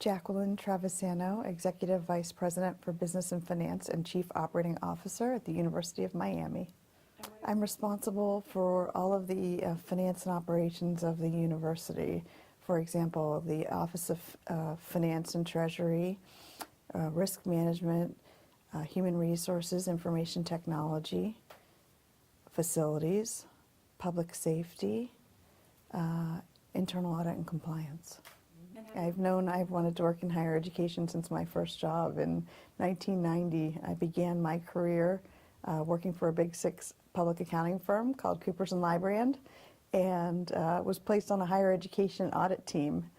Jacqueline Travisano, Executive Vice President for Business and Finance and Chief Operating Officer at the University of Miami. I'm responsible for all of the finance and operations of the university. For example, the Office of Finance and Treasury, Risk Management, Human Resources, Information Technology, Facilities, Public Safety, Internal Audit and Compliance. I've wanted to work in higher education since my first job. In 1990, I began my career working for a Big Six public accounting firm called Coopers & Lybrand, and was placed on a higher education audit team.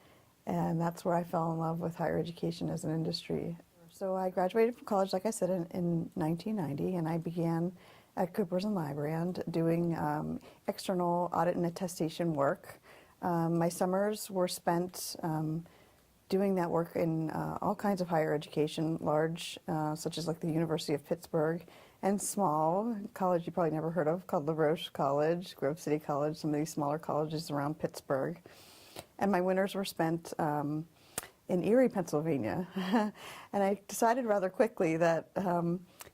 And that's where I fell in love with higher education as an industry. So I graduated from college, like I said, in 1990, and I began at Coopers & Lybrand doing external audit and attestation work. My summers were spent doing that work in all kinds of higher education, large, such as like the University of Pittsburgh, and small, college you probably never heard of, called LaRoche College, Grove City College, some of these smaller colleges around Pittsburgh. And my winters were spent in Erie, Pennsylvania. And I decided rather quickly that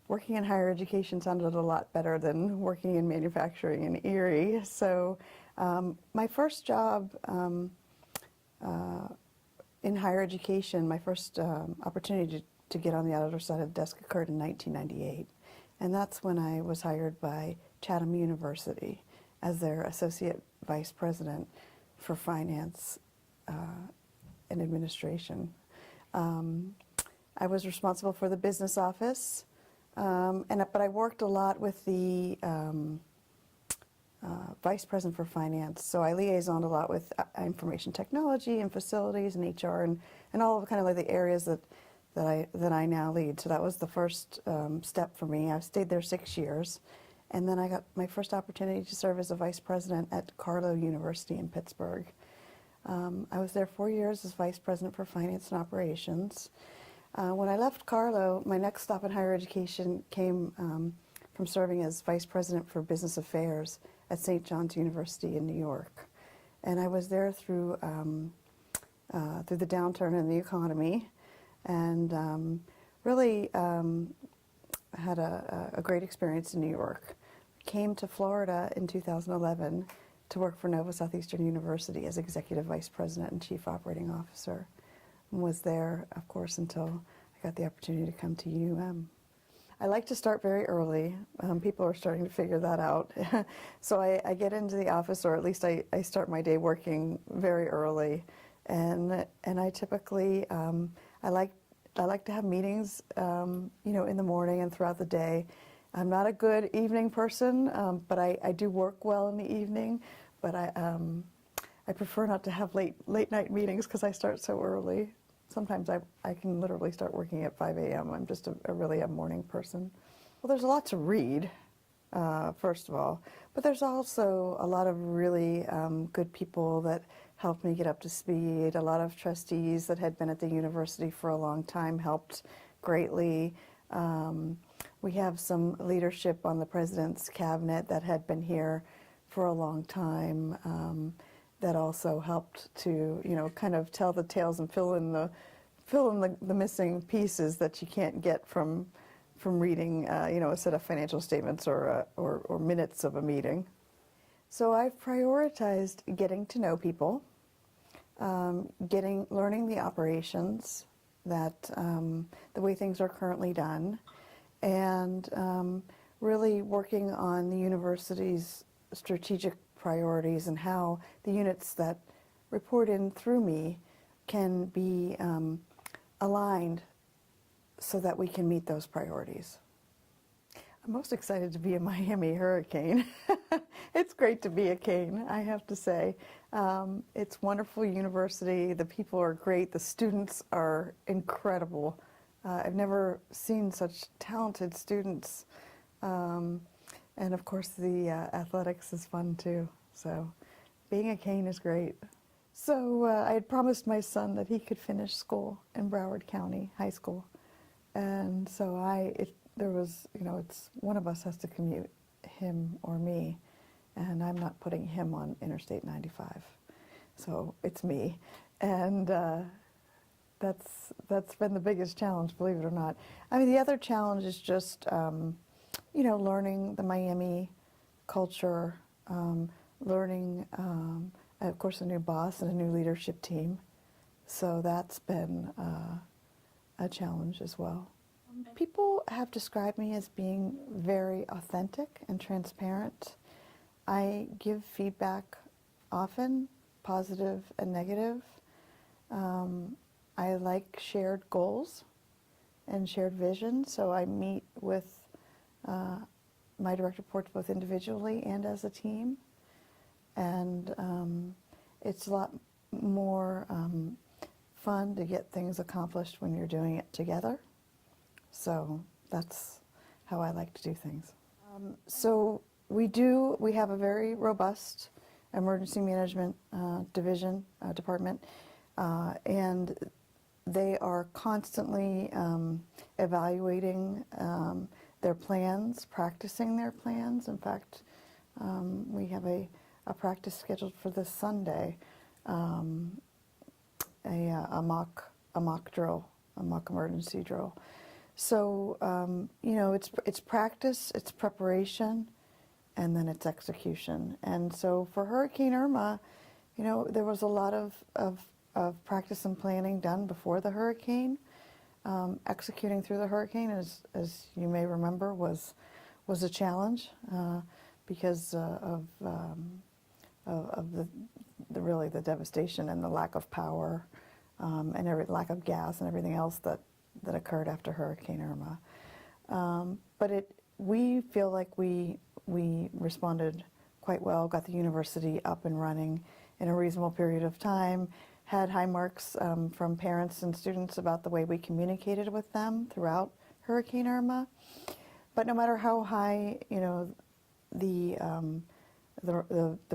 working in higher education sounded a lot better than working in manufacturing in Erie. So my first job in higher education, my first opportunity to get on the auditor side of the desk occurred in 1998. And that's when I was hired by Chatham University as their Associate Vice President for Finance and Administration. I was responsible for the business office, but I worked a lot with the Vice President for Finance, so I liaisoned a lot with information technology and facilities and HR and all of kind of like the areas that I now lead. So that was the first step for me. I've stayed there 6 years, and then I got my first opportunity to serve as a Vice President at Carlow University in Pittsburgh. I was there 4 years as Vice President for Finance and Operations. When I left Carlow, my next stop in higher education came from serving as Vice President for Business Affairs at St. John's University in New York. And I was there through the downturn in the economy, and really had a great experience in New York. Came to Florida in 2011 to work for Nova Southeastern University as Executive Vice President and Chief Operating Officer, and was there, of course, until I got the opportunity to come to UM. I like to start very early. People are starting to figure that out. So I get into the office, or at least I start my day working very early, and I typically I like to have meetings, in the morning and throughout the day. I'm not a good evening person, but I do work well in the evening. But I prefer not to have late night meetings because I start so early. Sometimes I can literally start working at 5 a.m. I'm just really a morning person. Well, there's a lot to read, first of all, but there's also a lot of really good people that helped me get up to speed. A lot of trustees that had been at the university for a long time helped greatly. We have some leadership on the president's cabinet that had been here for a long time. That also helped to, kind of tell the tales and fill in the missing pieces that you can't get from reading, a set of financial statements or minutes of a meeting. So I've prioritized getting to know people, learning the operations, that the way things are currently done, and really working on the university's strategic priorities and how the units that report in through me can be aligned so that we can meet those priorities. I'm most excited to be a Miami Hurricane. It's great to be a Cane, I have to say. It's wonderful university. The people are great. The students are incredible. I've never seen such talented students. And of course the athletics is fun too. So being a Cane is great. So I had promised my son that he could finish school in Broward County High School. And so it's one of us has to commute, him or me. And I'm not putting him on Interstate 95. So it's me. And that's been the biggest challenge, believe it or not. I mean, the other challenge is just, learning the Miami culture, learning, of course, a new boss and a new leadership team. So that's been a challenge as well. People have described me as being very authentic and transparent. I give feedback often, positive and negative. I like shared goals and shared vision, so I meet with my direct reports both individually and as a team. And it's a lot more fun to get things accomplished when you're doing it together. So that's how I like to do things. So we have a very robust emergency management department, and they are constantly evaluating their plans, practicing their plans. In fact, we have a practice scheduled for this Sunday, a mock drill, a mock emergency drill. So it's practice, it's preparation, and then it's execution. And so for Hurricane Irma, there was a lot of practice and planning done before the hurricane. Executing through the hurricane, as you may remember, was a challenge because of the devastation and the lack of power and lack of gas and everything else that occurred after Hurricane Irma. But we feel like we responded quite well, got the university up and running in a reasonable period of time, had high marks from parents and students about the way we communicated with them throughout Hurricane Irma. But no matter how high, the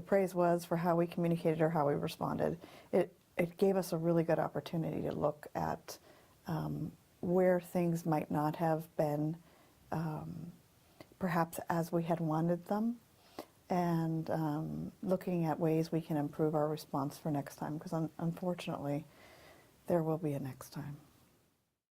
praise was for how we communicated or how we responded, it gave us a really good opportunity to look at where things might not have been perhaps as we had wanted them, and looking at ways we can improve our response for next time, because unfortunately there will be a next time.